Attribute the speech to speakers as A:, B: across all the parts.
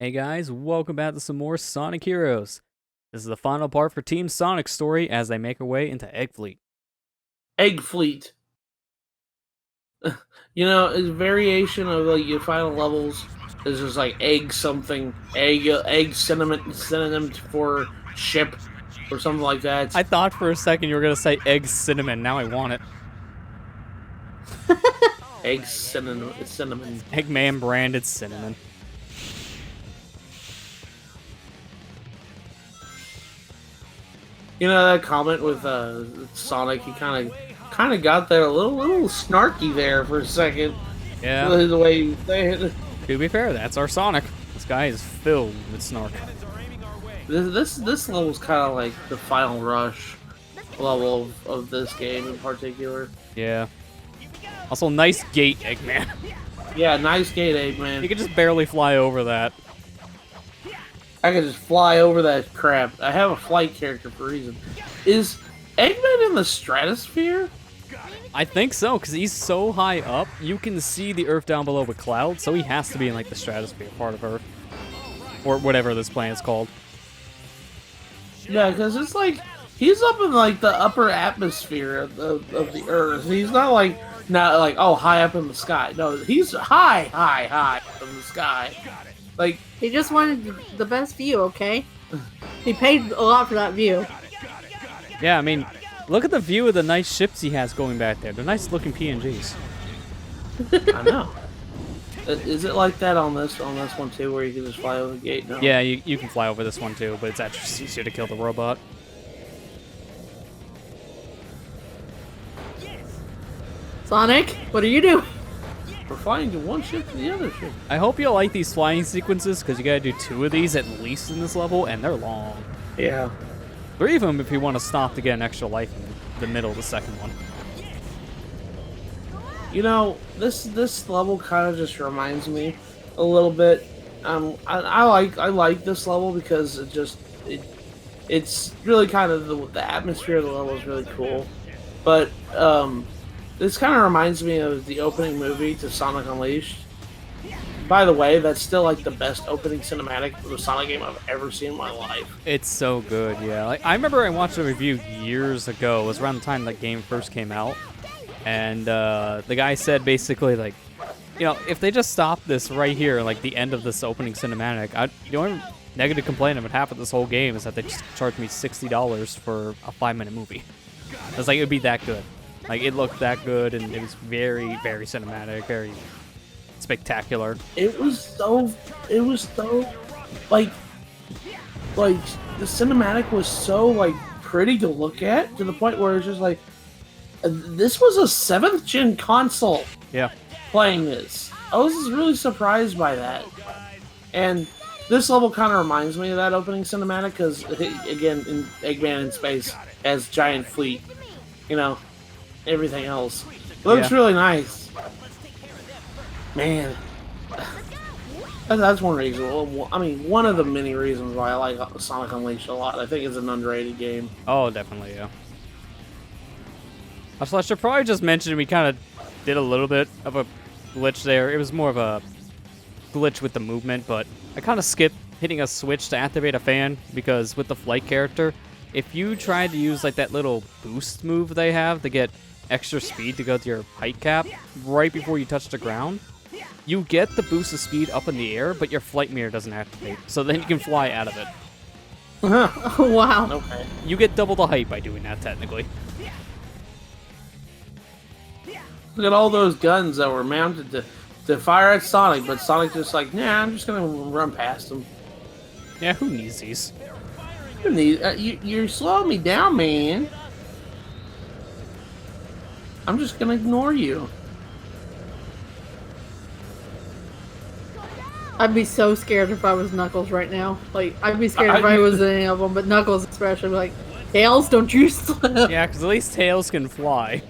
A: Hey guys, welcome back to some more Sonic Heroes. This is the final part for Team Sonic's story as they make their way into Egg Fleet.
B: Egg Fleet. It's a variation of like your final levels. Is just like egg something, egg synonym for ship or something like that.
A: I thought for a second you were going to say egg cinnamon, now I want it.
B: Egg cinnamon.
A: Eggman branded cinnamon.
B: You know that comment with Sonic, he kind of got there a little snarky there for a second.
A: Yeah.
B: The way he said it.
A: To be fair, that's our Sonic. This guy is filled with snark.
B: This level's kind of like the final rush level of this game in particular.
A: Yeah. Also, nice gate, Eggman.
B: Yeah, nice gate, Eggman.
A: You can just barely fly over that.
B: I can just fly over that crap. I have a flight character for a reason. Is Eggman in the stratosphere?
A: I think so, because he's so high up, you can see the Earth down below with clouds, so he has to be in, like, the stratosphere part of Earth. Or whatever this planet's called.
B: Yeah, because it's like, he's up in, like, the upper atmosphere of the Earth. He's not like, oh, high up in the sky. No, he's high in the sky. Like,
C: he just wanted the best view, okay? He paid a lot for that view.
A: Yeah, I mean, look at the view of the nice ships he has going back there. They're nice looking PNGs.
B: I know. Is it like that on this one too, where you can just fly over the gate? No.
A: Yeah, you can fly over this one too, but it's actually easier to kill the robot.
C: Sonic, what are you doing?
B: We're flying to one ship to the other ship.
A: I hope you like these flying sequences, because you gotta do 2 of these at least in this level, and they're long.
B: Yeah.
A: 3 of them if you want to stop to get an extra life in the middle of the second one.
B: You know, this level kind of just reminds me a little bit. I like this level because it's really kind of the atmosphere of the level is really cool, but this kind of reminds me of the opening movie to Sonic Unleashed. By the way, that's still like the best opening cinematic for the Sonic game I've ever seen in my life.
A: It's so good, yeah. Like, I remember I watched a review years ago. It was around the time that game first came out. And the guy said basically, like, you know, if they just stop this right here, like the end of this opening cinematic, the only negative complaint I would have with this whole game is that they just charged me $60 for a 5-minute movie. I was like, it would be that good. Like, it looked that good, and it was very, very cinematic, very spectacular.
B: It was so, like, the cinematic was so, like, pretty to look at, to the point where it's just like, this was a 7th gen console.
A: Yeah.
B: Playing this. I was just really surprised by that. And this level kind of reminds me of that opening cinematic, because, again, in Eggman in space has giant fleet, you know, everything else. It looks really nice. Man. That's one reason. Well, I mean, one of the many reasons why I like Sonic Unleashed a lot. I think it's an underrated game.
A: Oh, definitely, yeah. Also, I should probably just mention we kind of did a little bit of a glitch there. It was more of a glitch with the movement, but I kind of skipped hitting a switch to activate a fan, because with the flight character, if you tried to use like that little boost move they have to get extra speed to go to your height cap right before you touch the ground, you get the boost of speed up in the air, but your flight mirror doesn't activate, so then you can fly out of it.
C: Oh, wow.
B: Okay.
A: You get double the height by doing that, technically.
B: Look at all those guns that were mounted to fire at Sonic, but Sonic just like, nah, I'm just gonna run past them.
A: Yeah, who needs these?
B: You're slowing me down, man. I'm just gonna ignore you.
C: I'd be so scared if I was Knuckles right now. Like, I'd be scared if I was any of them, but Knuckles especially, like, Tails, don't you slip.
A: Yeah, because at least Tails can fly.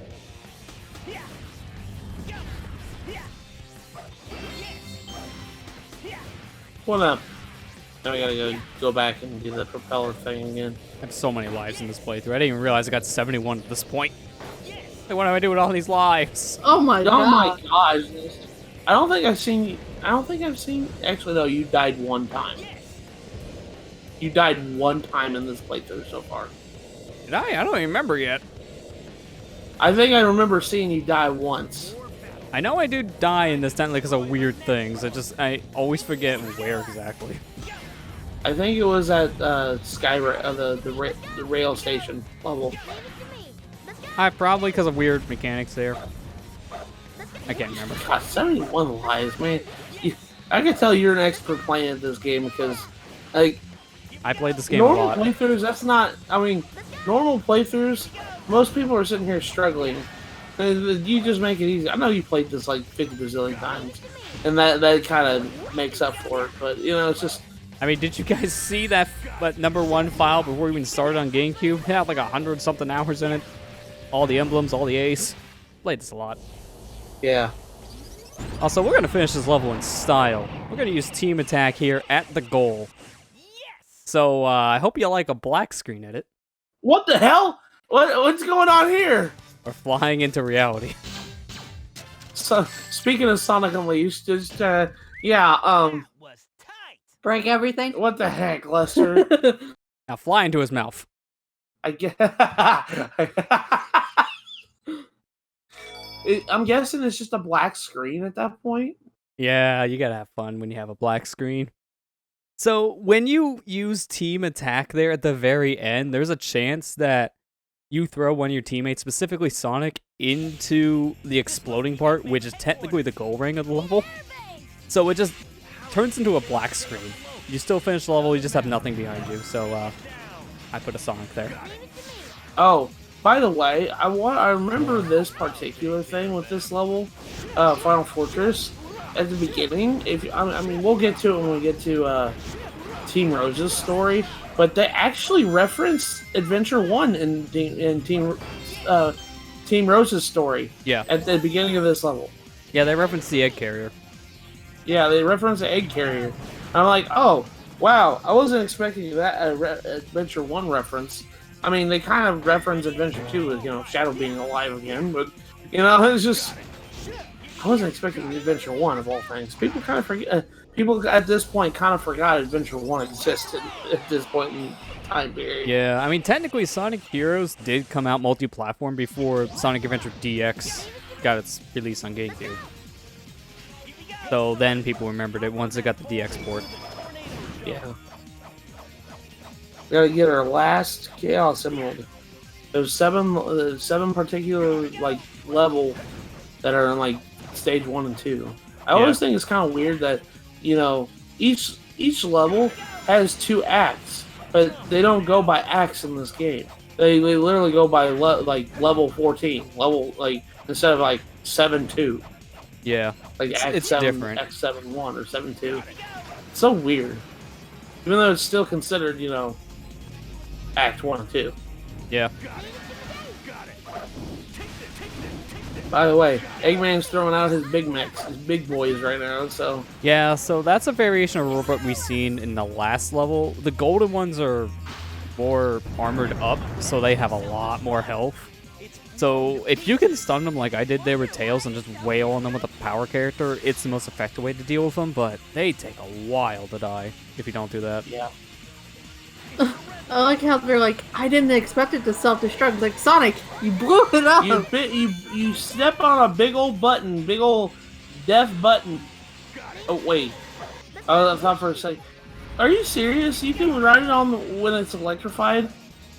B: What up? Now we gotta go back and do the propeller thing again.
A: I have so many lives in this playthrough. I didn't even realize I got 71 at this point. Like, what do I do with all these lives?
C: Oh my god.
B: Oh my gosh. I don't think I've seen I don't think I've seen. Actually, no, you died one time. You died one time in this playthrough so far.
A: Did I? I don't even remember yet.
B: I think I remember seeing you die once.
A: I know I do die in this technically because of weird things. I always forget where exactly.
B: I think it was at the rail station level.
A: Probably because of weird mechanics there. I can't remember.
B: God, 71 lives, man. I can tell you're an expert playing at this game because, like,
A: I played this game a lot.
B: Normal playthroughs, that's not. I mean, normal playthroughs, most people are sitting here struggling. You just make it easy. I know you played this like 50 bazillion times, and that kind of makes up for it. But you know, it's just.
A: I mean, did you guys see that #1 file before we even started on GameCube? It had like 100-something hours in it. All the emblems, all the A's. Played this a lot.
B: Yeah.
A: Also, we're going to finish this level in style. We're going to use team attack here at the goal. So, I hope you like a black screen edit.
B: What the hell? What's going on here?
A: We're flying into reality.
B: So, speaking of Sonic Unleashed, just,
C: Break everything.
B: what the heck, Lester?
A: Now fly into his mouth.
B: I guess. I'm guessing it's just a black screen at that point.
A: Yeah, you gotta have fun when you have a black screen. So when you use team attack there at the very end, there's a chance that you throw one of your teammates, specifically Sonic, into the exploding part, which is technically the goal ring of the level. So it just turns into a black screen. You still finish the level, you just have nothing behind you. So I put a Sonic there.
B: Oh, by the way, I remember this particular thing with this level, Final Fortress, at the beginning. I mean, we'll get to it when we get to Team Rose's story, but they actually reference Adventure 1 in Team Rose's story.
A: Yeah.
B: At the beginning of this level.
A: Yeah, they reference the egg carrier.
B: Yeah, they reference the egg carrier. I'm like, oh, wow, I wasn't expecting that Adventure 1 reference. I mean, they kind of reference Adventure 2 with, Shadow being alive again, but, it's just... I wasn't expecting Adventure 1 of all things. People kind of forget... people at this point kind of forgot Adventure 1 existed at this point in time period.
A: Yeah, I mean, technically, Sonic Heroes did come out multi-platform before Sonic Adventure DX got its release on GameCube. So then people remembered it once it got the DX port.
B: Yeah. We gotta get our last Chaos Emerald. There's seven particular level that are in stage 1 and 2. I always think it's kind of weird that each level has 2 acts, but they don't go by acts in this game. They literally go by level 14, instead of 7-2.
A: Yeah,
B: Act
A: it's
B: 7,
A: different.
B: Act 7-1 or 7-2. It's so weird. Even though it's still considered, Act 1 and 2.
A: Yeah.
B: By the way, Eggman's throwing out his big mechs, his big boys right now, so...
A: Yeah, so that's a variation of a robot we've seen in the last level. The golden ones are more armored up, so they have a lot more health. So if you can stun them like I did there with Tails and just wail on them with a power character, it's the most effective way to deal with them, but they take a while to die if you don't do that.
B: Yeah.
C: I like how they're like, I didn't expect it to self-destruct. Like, Sonic, you blew it up!
B: You step on a big old button, big old death button. Oh, wait. I thought for a second. Are you serious? You can ride it on when it's electrified?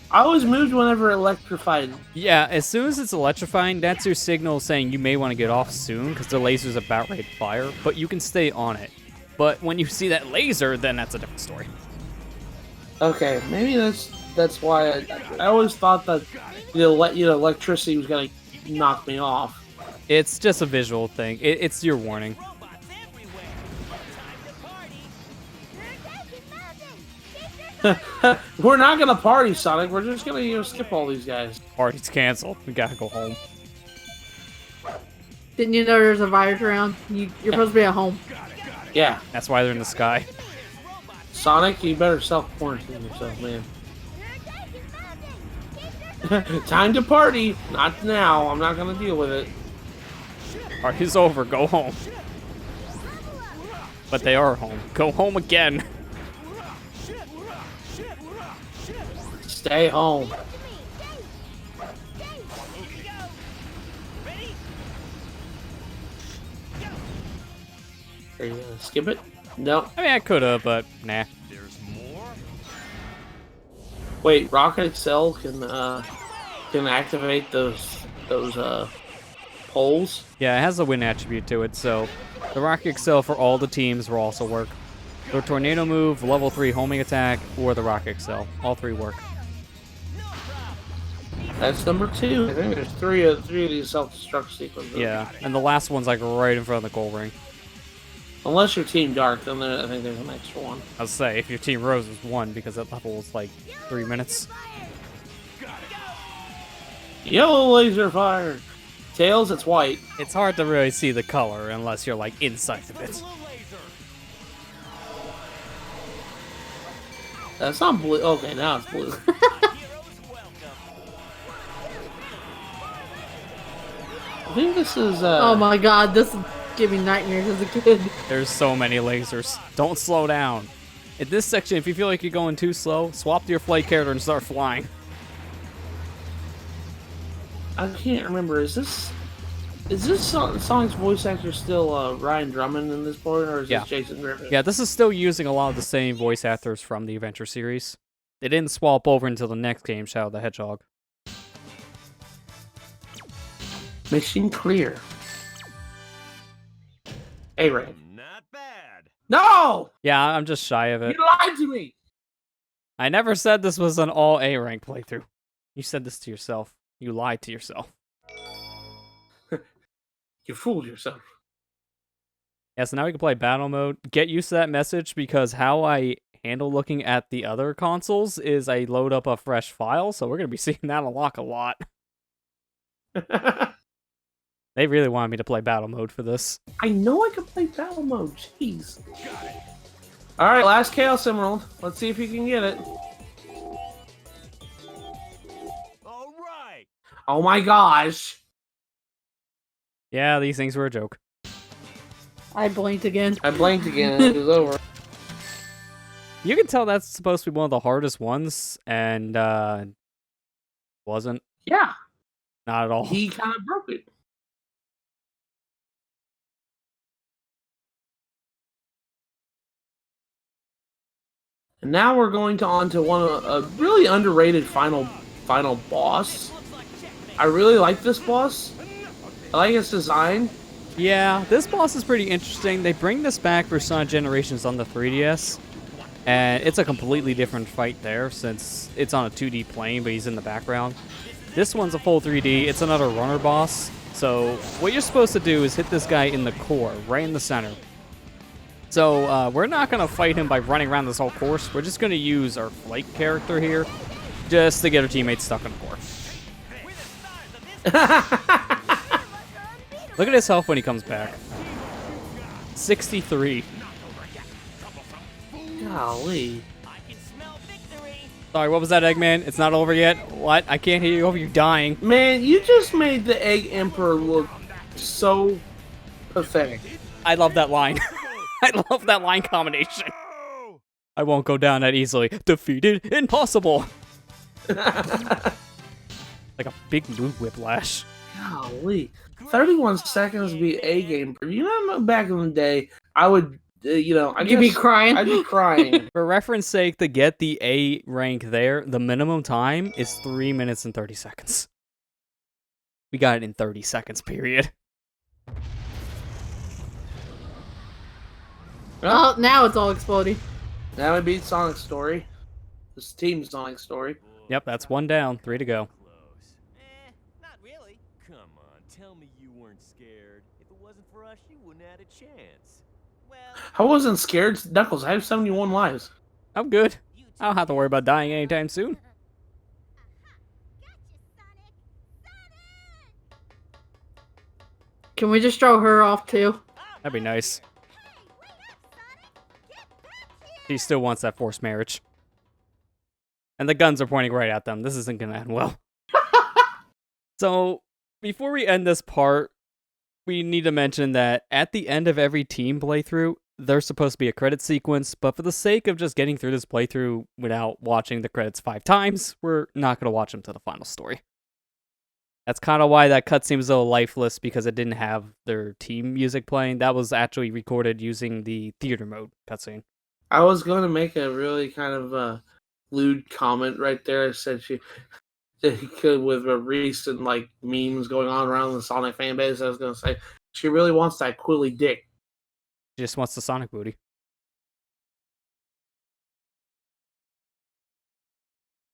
B: I always moved whenever electrified.
A: Yeah, as soon as it's electrifying, that's your signal saying you may want to get off soon because the laser's about ready to fire, but you can stay on it. But when you see that laser, then that's a different story.
B: Okay, maybe that's why I always thought that electricity was gonna knock me off.
A: It's just a visual thing. It's your warning.
B: We're not gonna party, Sonic. We're just gonna skip all these guys.
A: Party's canceled. We gotta go home.
C: Didn't you know there's a virus around? You're supposed to be at home.
B: Yeah.
A: That's why they're in the sky.
B: Sonic, you better self-quarantine yourself, man. Time to party. Not now. I'm not gonna deal with it.
A: Party's over. Go home. But they are home. Go home again.
B: Stay home. Are you gonna skip it? No.
A: I mean, I could have, but nah.
B: Wait, Rocket Excel can activate those poles.
A: Yeah, it has a win attribute to it, so the Rocket Excel for all the teams will also work. The Tornado move, level 3 homing attack, or the Rocket Excel. All three work.
B: That's number 2. I think there's three of these self-destruct sequences.
A: Yeah, and the last one's like right in front of the goal ring.
B: Unless you're Team Dark, then I think there's an extra one.
A: I'll say, if your Team Rose is 1, because that level is like 3 minutes.
B: Yellow laser fire. Tails, it's white.
A: It's hard to really see the color unless you're like inside of it.
B: That's not blue. Okay, now it's blue. I think this is.
C: Oh my god, this gave me nightmares as a kid.
A: There's so many lasers. Don't slow down. In this section, if you feel like you're going too slow, swap to your flight character and start flying.
B: I can't remember. Is this Sonic's voice actor still Ryan Drummond in this part, or is this Jason Griffin?
A: Yeah, this is still using a lot of the same voice actors from the Adventure series. They didn't swap over until the next game, Shadow the Hedgehog.
B: Mission clear. A-rank.
D: Not bad.
B: No!
A: Yeah, I'm just shy of it.
B: You lied to me!
A: I never said this was an all A-rank playthrough. You said this to yourself. You lied to yourself.
B: You fooled yourself.
A: Yeah, so now we can play battle mode. Get used to that message, because how I handle looking at the other consoles is I load up a fresh file, so we're going to be seeing that unlock a lot. They really wanted me to play battle mode for this.
B: I know I can play battle mode. Jeez. Alright, last Chaos Emerald. Let's see if you can get it.
D: All right.
B: Oh my gosh.
A: Yeah, these things were a joke.
C: I blinked again.
B: I blinked again. It was over.
A: You can tell that's supposed to be one of the hardest ones, and wasn't.
B: Yeah.
A: Not at all.
B: He kind of broke it. And now we're going on to a really underrated final boss. I really like this boss. I like its design.
A: Yeah, this boss is pretty interesting. They bring this back for Sonic Generations on the 3DS, and it's a completely different fight there since it's on a 2D plane, but he's in the background. This one's a full 3D. It's another runner boss. So what you're supposed to do is hit this guy in the core, right in the center. So we're not going to fight him by running around this whole course. We're just going to use our flight character here just to get our teammates stuck in the core. Look at his health when he comes back. 63.
B: Golly.
A: Sorry, what was that, Eggman? It's not over yet? What? I can't hear you over you dying.
B: Man, you just made the Egg Emperor look so pathetic.
A: I love that line. I love that line combination. I won't go down that easily. Defeated? Impossible! Like a big mood whiplash.
B: Golly. 31 seconds to be A game. You know, back in the day, I would,
C: You'd be crying.
B: I'd be crying.
A: For reference sake, to get the A rank there, the minimum time is 3 minutes and 30 seconds. We got it in 30 seconds, period.
C: Oh, now it's all exploding.
B: Now we beat Sonic's story. This team Sonic story.
A: Yep, that's one down, 3 to go.
D: Not really. Come on, tell me you weren't scared. If it wasn't for us, you wouldn't have had a chance. Well,
B: I wasn't scared. Knuckles, I have 71 lives.
A: I'm good. I don't have to worry about dying anytime soon.
C: Can we just throw her off too?
A: That'd be nice. She still wants that forced marriage. And the guns are pointing right at them. This isn't gonna end well. So, before we end this part, we need to mention that at the end of every team playthrough, there's supposed to be a credit sequence, but for the sake of just getting through this playthrough without watching the credits 5 times, we're not going to watch them to the final story. That's kind of why that cutscene was so lifeless, because it didn't have their team music playing. That was actually recorded using the theater mode cutscene.
B: I was going to make a really kind of lewd comment right there. I said she could, with a recent like memes going on around the Sonic fan base. I was going to say she really wants that Quilly dick.
A: She just wants the Sonic booty.